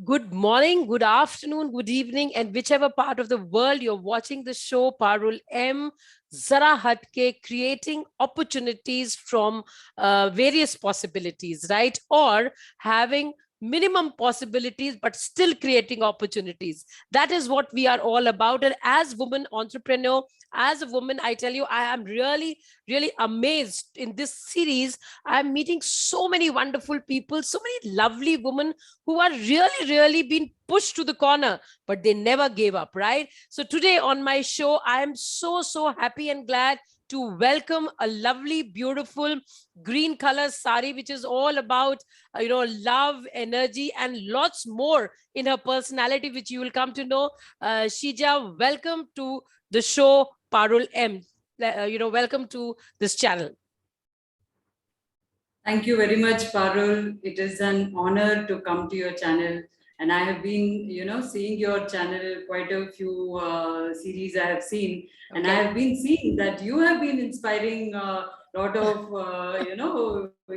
Good morning, good afternoon, good evening, and whichever part of the world you're watching the show, Parul M. Zara Haat ke creating opportunities from various possibilities, right? Or having minimum possibilities, but still creating opportunities. That is what we are all about. And as women entrepreneur, as a woman, I tell you, I am really, really amazed in this series. I'm meeting so many wonderful people, so many lovely women who are really, really being pushed to the corner, but they never gave up, right? So today on my show, I am so, so happy and glad to welcome a lovely, beautiful green color sari, which is all about, love, energy, and lots more in her personality, which you will come to know. Shija, welcome to the show, Parul M. Welcome to this channel. Thank you very much, Parul. It is an honor to come to your channel. And I have been, seeing your channel, quite a few series I have seen. Okay. And I have been seeing that you have been inspiring a lot of,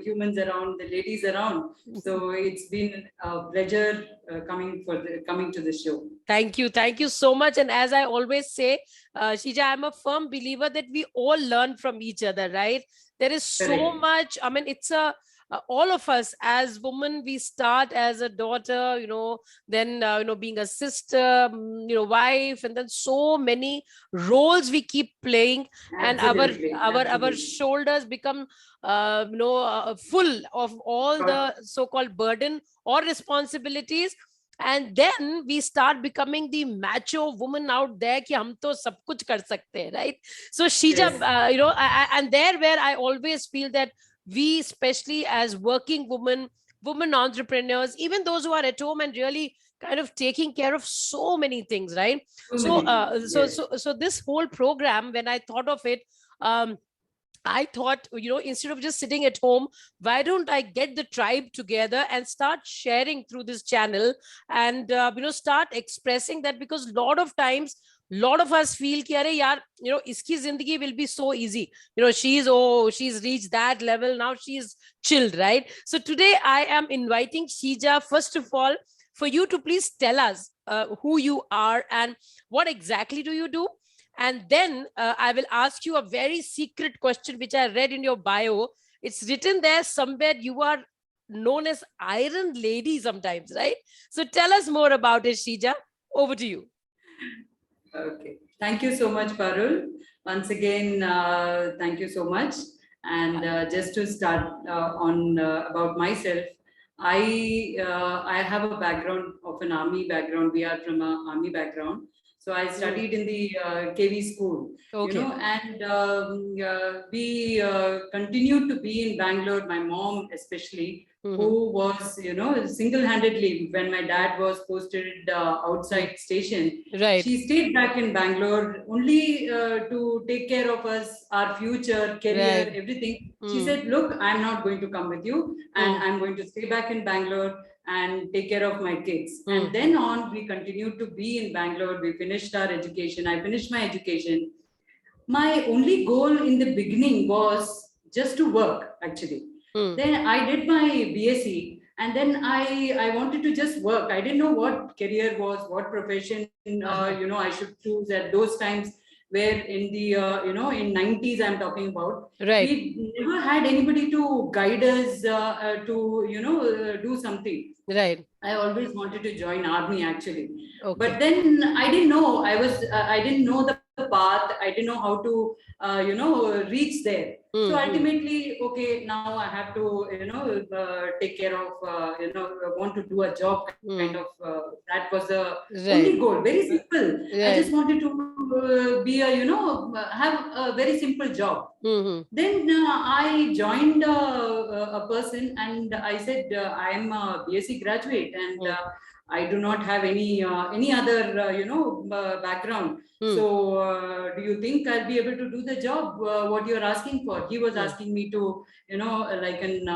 humans around, the ladies around. So it's been a pleasure coming to the show. Thank you so much. And as I always say, Shija, I'm a firm believer that we all learn from each other, right? There is so much. I mean, it's all of us as women, we start as a daughter, then being a sister, wife, and then so many roles we keep playing. Absolutely. And our shoulders become full of all the so-called burden or responsibilities. And then we start becoming the macho woman out there ki hum to sab kuch kar sakte hain, right? So Sheeja, yes. And there where I always feel that we, especially as working women entrepreneurs, even those who are at home and really kind of taking care of so many things, right? So this whole program, when I thought of it, I thought, instead of just sitting at home, why don't I get the tribe together and start sharing through this channel and, start expressing that, because a lot of times, lot of us feel ki, Are, yaar, iski zindagi will be so easy. She's reached that level. Now she's chilled, right? So today I am inviting Sheeja, first of all, for you to please tell us who you are and what exactly do you do. And then I will ask you a very secret question, which I read in your bio. It's written there somewhere you are known as Iron Lady sometimes, right? So tell us more about it, Sheeja. Over to you. Okay. Thank you so much, Parul. Once again, thank you so much. And just to start on about myself, I have a background of an army background. We are from an army background. So I studied in the KV school, Okay. And we continued to be in Bangalore. My mom, especially, who was, single-handedly, when my dad was posted outside station, Right. she stayed back in Bangalore only to take care of us, our future, career, right. Everything. She said, look, I'm not going to come with you, and I'm going to stay back in Bangalore and take care of my kids. And then on, we continued to be in Bangalore. We finished our education. I finished my education. My only goal in the beginning was just to work, actually. Then I did my BSc, and then I wanted to just work. I didn't know what career was, what profession, I should choose at those times, where in the, in 90s I'm talking about. Right. We never had anybody to guide us to, do something. Right. I always wanted to join army, actually. Okay. But then I didn't know. I didn't know the path. I didn't know how to, reach there. So ultimately, okay, now I have to, take care of, want to do a job kind of. That was the only goal. Very simple. I just wanted to be a, have a very simple job. Then I joined a person, and I said, I am a BSc graduate, and I do not have any other background. So do you think I'll be able to do the job what you're asking for? He was asking me to, like an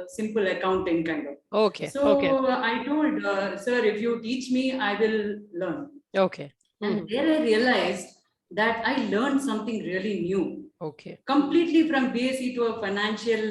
simple accounting kind of. Okay. So I told, sir, if you teach me, I will learn. Okay. And there I realized that I learned something really new. Okay. Completely from BSc to a financial,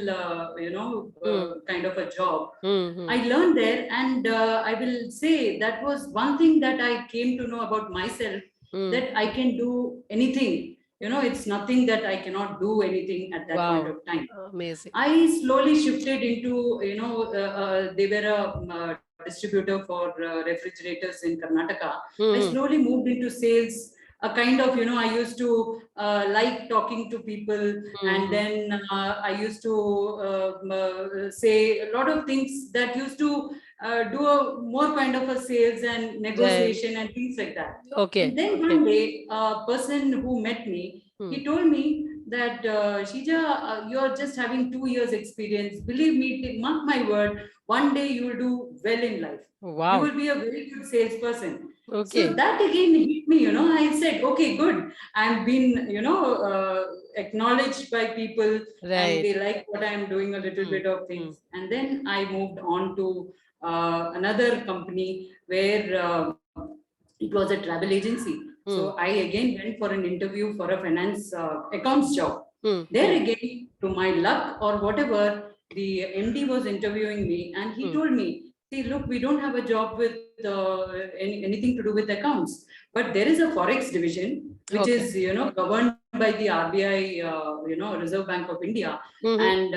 kind of a job. I learned there, and I will say that was one thing that I came to know about myself, that I can do anything. It's nothing that I cannot do anything at that point Wow. of time. Amazing. I slowly shifted into, they were a distributor for refrigerators in Karnataka. I slowly moved into sales. A kind of, I used to like talking to people, and then I used to say a lot of things that used to do a more kind of a sales and Right. negotiation and things like that. And Okay. then Okay. one day, a person who met me, he told me that, Sheeja, you're just having 2 years experience. Believe me, mark my word, one day you will do well in life. You Wow. will be a very good salesperson. So Okay. that again hit me, I said, okay, good. I've been, acknowledged by people, and Right. they like what I'm doing, a little bit of things. And then I moved on to another company where it was a travel agency. So I again went for an interview for a finance accounts job. There again, to my luck or whatever, the MD was interviewing me, and he told me, see, look, we don't have a job with anything to do with accounts, but there is a forex division which Okay. is, governed by the RBI, Reserve Bank of India, and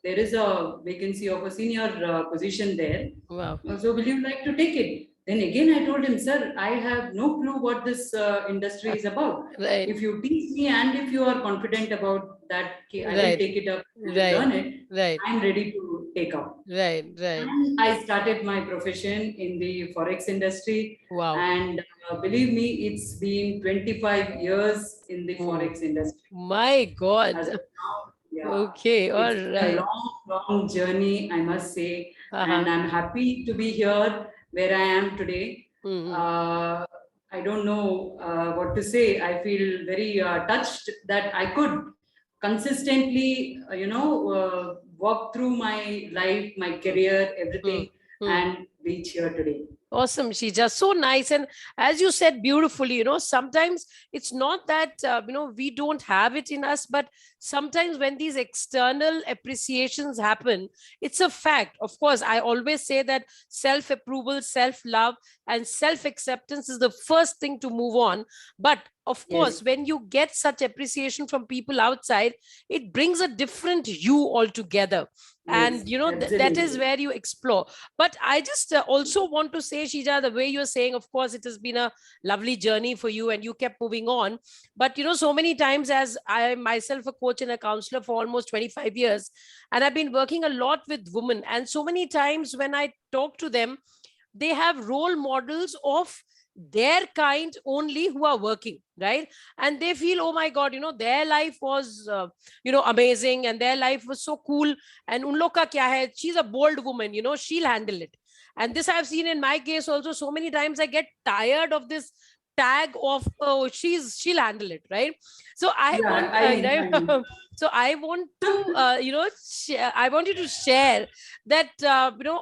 there is a vacancy of a senior position there. Wow. So will you like to take it? Then again, I told him, sir, I have no clue what this industry is about. Right. If you teach me, and if you are confident about that, okay, I will Right. take it up and Right. learn it. Right. I'm ready to take up. Right. Right. And I started my profession in the forex industry. Wow. And believe me, it's been 25 years in the Oh, forex industry. my As God. of now, yeah, Okay. All it's been a right. long journey, I must say. Uh-huh. And I'm happy to be here where I am today. Mm-hmm. Uh, I don't know what to say. I feel very touched that I could consistently, walk through my life, my career, everything, Mm-hmm. and reach here today. Awesome, Sheeja. So nice. And as you said beautifully, sometimes it's not that, we don't have it in us, but sometimes when these external appreciations happen, it's a fact. Of course, I always say that self approval, self love, and self acceptance is the first thing to move on. But of course, Yes, when you get such appreciation from people outside, it brings a different you altogether. And, yes, that is absolutely. where you explore. But I just also want to say, Sheeja, the way you're saying, of course, it has been a lovely journey for you and you kept moving on. But, so many times, as I am myself a coach and a counselor for almost 25 years, and I've been working a lot with women. And so many times when I talk to them, they have role models of their kind only who are working, right? And they feel, oh my God, their life was amazing, and their life was so cool, and un log ka kya hai, she's a bold woman, she'll handle it. And this I've seen in my case also. So many times I get tired of this tag of, oh, she'll handle it, right? So I Yeah, want I know. right. So I want to I want you to share that,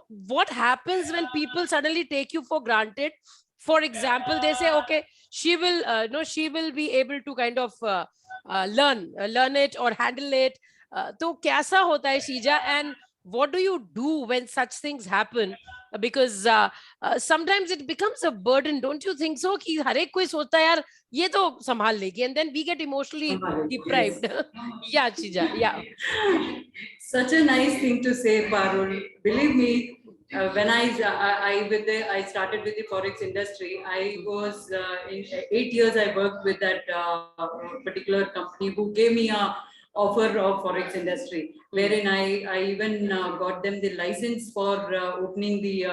what happens when people suddenly take you for granted. For example, they say, okay, she will no she will be able to kind of learn it or handle it. तो कैसा होता है, Sheeja? And what do you do when such things happen? Because sometimes it becomes a burden, don't you think so? कि हर एक कोई सोचता है यार ये तो संभाल लेगी, and then we get emotionally Yes. deprived. Yeah, Sheeja. Yeah. Such a nice thing to say, Parul. Believe me, when I started with the forex industry. I was in 8 years. I worked with that particular company who gave me a offer of forex industry, wherein I even got them the license for opening the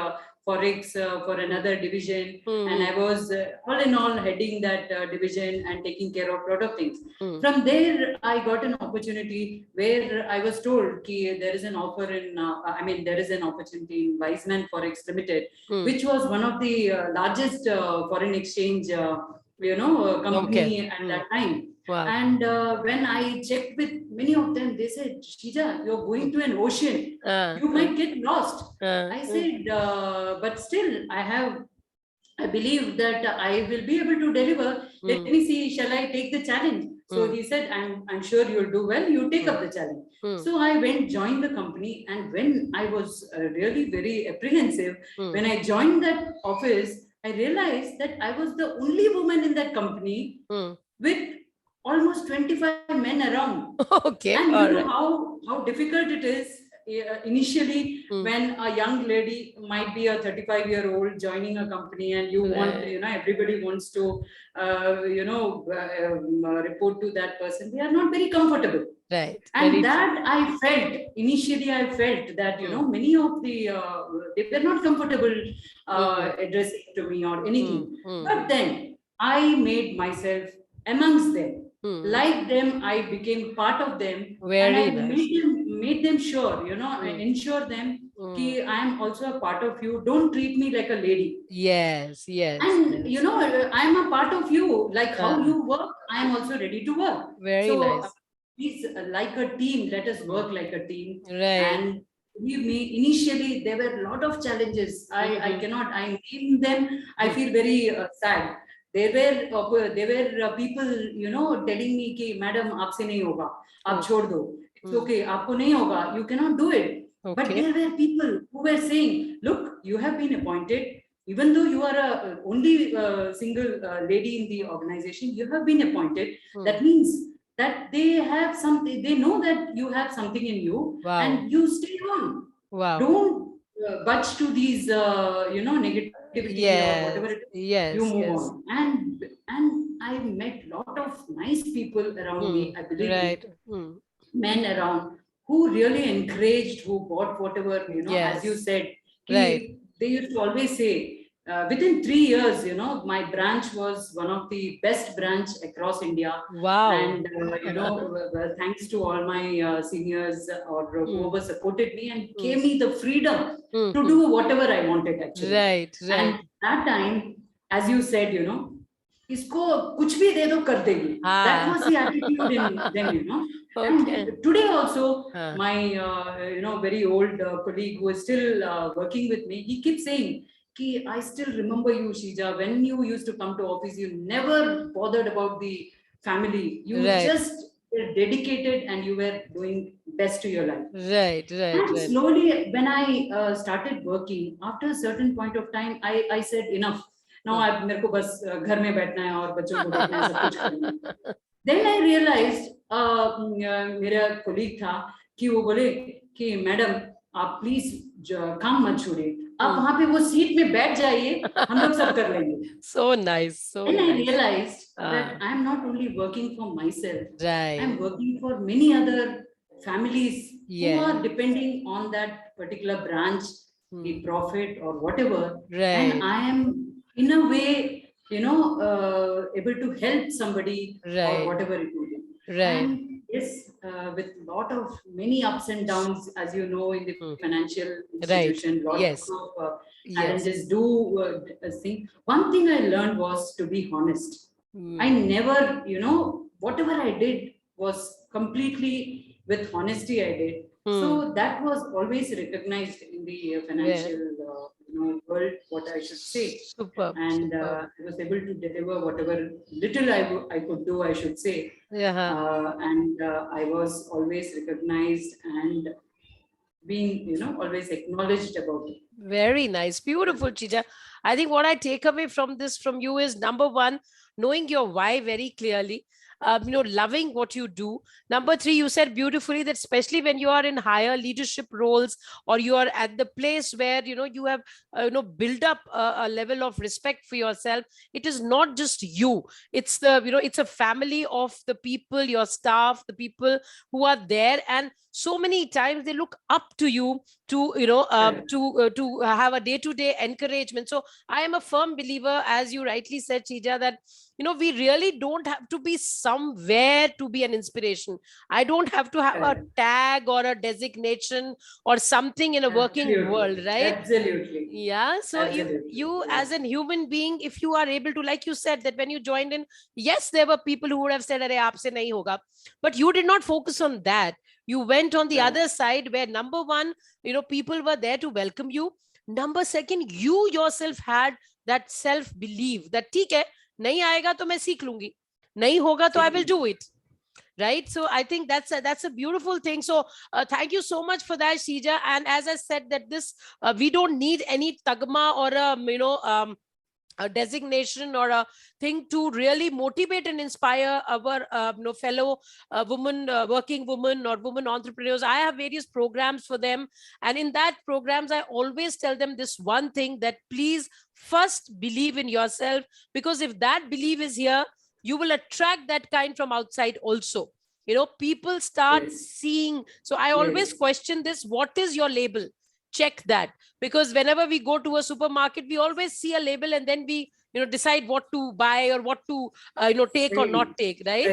forex for another division, and I was all in all heading that division and taking care of a lot of things. From there, I got an opportunity where I was told that there is an offer in, there is an opportunity in Wiseman Forex Limited, which was one of the largest foreign exchange, Okay. company at that time. Wow. And when I checked with many of them, they said, Sheeja, you're going to an ocean. You might get lost. I said, but still, I have I believe that I will be able to deliver. Let me see, shall I take the challenge? So he said, I'm sure you'll do well. You take up the challenge. So I went, joined the company. And when I was really very apprehensive, when I joined that office, I realized that I was the only woman in that company with almost 25 men around. Okay, And you all know right. how difficult it is initially when a young lady might be a 35-year-old joining a company, and you want, Right, everybody wants to report to that person. They are not very comfortable. right. And Very true. that I felt, initially I felt that, many of the, they were not comfortable addressing to me or anything. But then I made myself amongst them. Like them, I became part of them, and Very I nice. made them sure, and ensure them ki I am also a part of you. Don't treat me like a lady. Yes, yes, And yes. I'm a part of you. Like how Uh, you work, I am also ready to work. very So nice. please, like a team, let us work like a team. Right. And believe me, initially there were a lot of challenges. I cannot, I name them. I feel very sad. There were people, telling me कि madam आपसे नहीं होगा, आप Oh, छोड़ दो, it's okay, आपको नहीं होगा, you cannot do it. But okay. there were people who were saying, look, you have been appointed, even though you are a only single lady in the organization, you have been appointed. That means that they have something, they know that you have something in you, Wow. and you stay on. Wow. Don't budge to these, negativity or whatever it is. Yes, You yes, move yes. on. And I met lot of nice people around me. I believe me, Right. men around who really encouraged, who bought whatever, as you Yes. said, Right. they used to always say, within 3 years, my branch was one of the best branch across India. Wow. And, thanks to all my seniors or whoever supported me and gave me the freedom to do whatever I wanted actually. Right, And right. that time, as you said, इसको कुछ भी दे दो कर देगी. That Ah, was the attitude in them. And okay. today also, Ah, my very old colleague who is still working with me, he keeps saying, "Ki I still remember you, Sheeja. When you used to come to office, you never bothered about the family. You right, just were dedicated and you were doing best to your life." right, right, And right. slowly, when I started working, after a certain point of time, I said enough. Now Hmm. I मेरे को बस घर में बैठना है और बच्चों को देखना है, सब कुछ करना है. Then I realized, मेरा colleague था कि वो बोले कि मैडम आप प्लीज काम मत छोड़िए, आप वहां पे वो सीट में बैठ जाइए, हम लोग सब कर लेंगे. So nice, so Then I nice. realized Ah, that I'm not only working for myself, I'm right. working for many other families who Yeah. are depending on that particular branch, the profit or whatever. And Right, I am, in a way, able to help somebody or right, whatever it may be. right. And yes, with lot of many ups and downs, as you know, in the financial Right. institution, lots Yes. of Yes. challenges do thing. One thing I learned was to be honest. I Mm. never, whatever I did was completely with honesty I did. Mm. So that was always recognized in the Yeah. financial, world, what I should say. Superb. And Superb. I was able to deliver whatever little I could do, I should say. Yeah. And I was always recognized and being, always acknowledged about it. Very nice. Beautiful, Chija. I think what I take away from this from you is number one, knowing your why very clearly. Loving what you do. Number three, you said beautifully that especially when you are in higher leadership roles or you are at the place where you have build up a level of respect for yourself. It is not just you. It's it's a family of the people, your staff, the people who are there, and so many times they look up to you to to have a day to day encouragement. So I am a firm believer, as you rightly said, Chija, that we really don't have to be somewhere to be an inspiration. I don't have to have a Correct. tag or a designation or something in a working world, Absolutely. right? Absolutely. Yeah, so Absolutely. you Yes. as an human being, if you are able to, like you said, that when you joined in, yes, there were people who would have said, "Arey, aapse nahi hoga," but you did not focus on that. You went on the Right. other side where number one, people were there to welcome you. Number second, you yourself had that self belief that ठीक है, नहीं आएगा तो मैं सीख लूंगी, नहीं होगा तो I will do it. Right? So I think that's a beautiful thing. So thank you so much for that, Sheeja. And as I said, that this we don't need any tagma or a designation or a thing to really motivate and inspire our fellow women, working women or women entrepreneurs. I have various programs for them, and in that programs I always tell them this one thing, that please first believe in yourself, because if that belief is here, you will attract that kind from outside also. People start seeing. So I always question this: what is your label? Check that, because whenever we go to a supermarket, we always see a label, and then we decide what to buy or what to take or not take, right?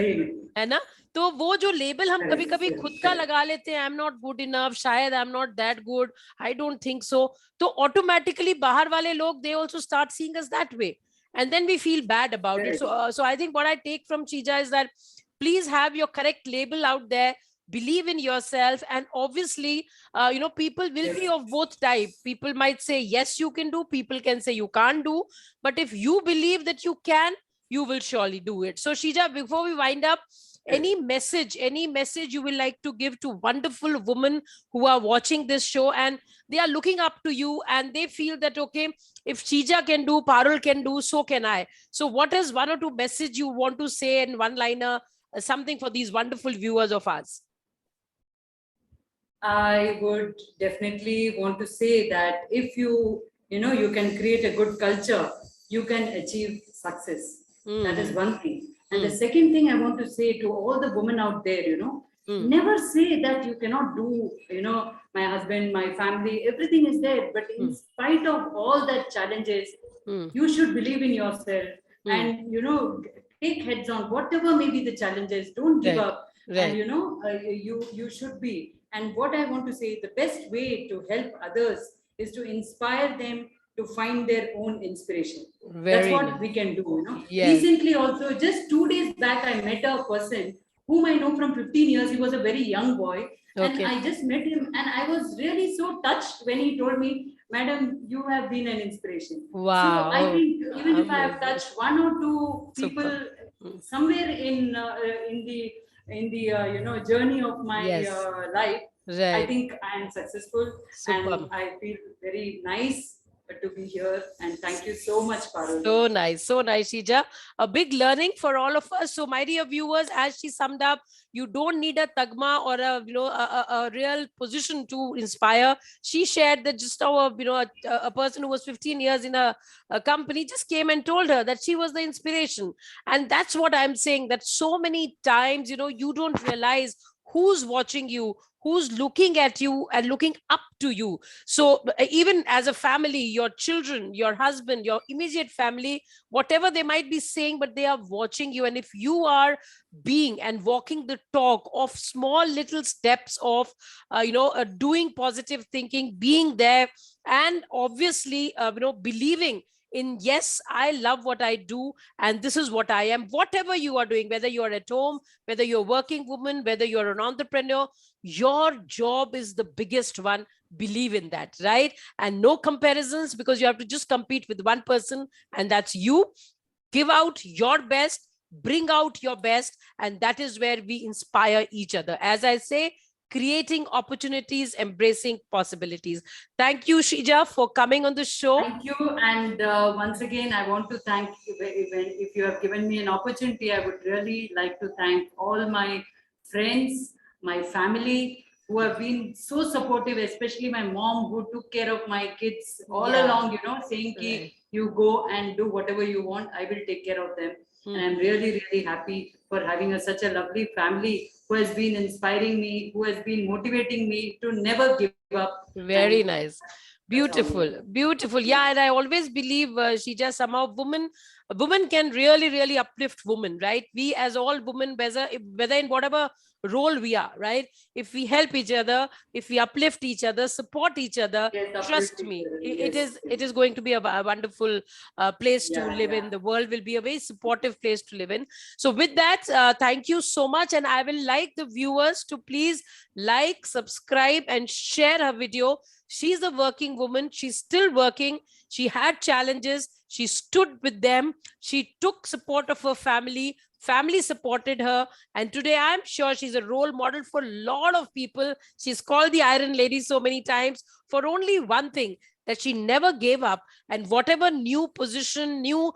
है ना? तो वो जो label हम कभी कभी खुद का लगा लेते हैं, I am not good enough, शायद I am not that good, I don't think so, तो ऑटोमेटिकली बाहर वाले लोग they also start seeing us that way, and then we feel bad about it. So I think what I take from Sheeja is that please have your correct label out there, believe in yourself, and obviously people will be of both type. People might say yes you can do, people can say you can't do, but if you believe that you can, you will surely do it. So Sheeja, before we wind up, any message you will like to give to wonderful women who are watching this show and they are looking up to you and they feel that, okay, if Sheeja can do, Parul can do, so can I. So what is one or two message you want to say in one liner, something for these wonderful viewers of ours? I would definitely want to say that if you can create a good culture, you can achieve success. That is one thing. And the second thing I want to say to all the women out there, never say that you cannot do, my husband, my family, everything is there. But in spite of all that challenges, you should believe in yourself and, take heads on whatever may be the challenges. Don't give up. And, you should be. And what I want to say, the best way to help others is to inspire them to find their own inspiration. That's what we can do. Yes. Recently also, just 2 days back, I met a person whom I know from 15 years. He was a very young boy. And I just met him and I was really so touched when he told me, "Madam, you have been an inspiration." Wow. So I think even if I have touched one or two people somewhere in the journey of my life, I think I am successful. And I feel very nice to be here, and thank you so much, Parul. So nice, Sheeja. A big learning for all of us. So my dear viewers, as she summed up, you don't need a tagma or a real position to inspire. She shared that just how a person who was 15 years in a company just came and told her that she was the inspiration. And that's what I'm saying, that so many times you don't realize who's watching you, who's looking at you and looking up to you. So even as a family, your children, your husband, your immediate family, whatever they might be saying, but they are watching you. And if you are being and walking the talk of small little steps of doing positive thinking, being there, and obviously believing in, yes, I love what I do and this is what I am, whatever you are doing, whether you're at home, whether you're a working woman, whether you're an entrepreneur, your job is the biggest one. Believe in that, right? And no comparisons, because you have to just compete with one person, and that's you. Give out your best, bring out your best, and that is where we inspire each other. As I say, creating opportunities, embracing possibilities. Thank you, Sheeja, for coming on the show. Thank you. And once again, I want to thank you. If you have given me an opportunity, I would really like to thank all my friends, my family, who have been so supportive, especially my mom, who took care of my kids all along, saying, you go and do whatever you want, I will take care of them. And I'm really, really happy for having such a lovely family who has been inspiring me, who has been motivating me to never give up. Very nice. Beautiful, beautiful. Yeah, and I always believe, Sheeja, somehow women can really, really uplift women, right? We as all women, whether in whatever role we are, right? If we help each other, if we uplift each other, support each other, trust me, it is going to be a wonderful place to live in. The world will be a very supportive place to live in. So with that, thank you so much. And I will like the viewers to please like, subscribe, and share her video. She's a working woman. She's still working. She had challenges. She stood with them. She took support of her family. Family supported her. And today I'm sure she's a role model for a lot of people. She's called the Iron Lady so many times for only one thing, that she never gave up. And whatever new position, new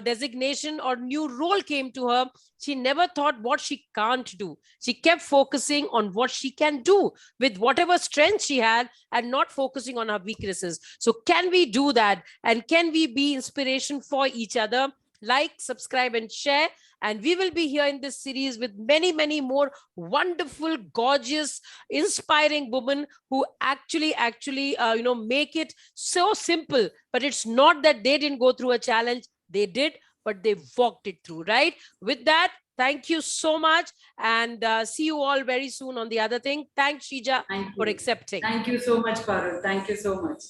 designation or new role came to her, she never thought what she can't do. She kept focusing on what she can do with whatever strength she had, and not focusing on her weaknesses. So can we do that? And can we be inspiration for each other? Like, subscribe, and share. And we will be here in this series with many, many more wonderful, gorgeous, inspiring women who actually make it so simple. But it's not that they didn't go through a challenge. They did, but they walked it through, right? With that, thank you so much, and see you all very soon on the other thing. Thanks, Sheeja, for accepting. Thank you so much, Parul. Thank you so much.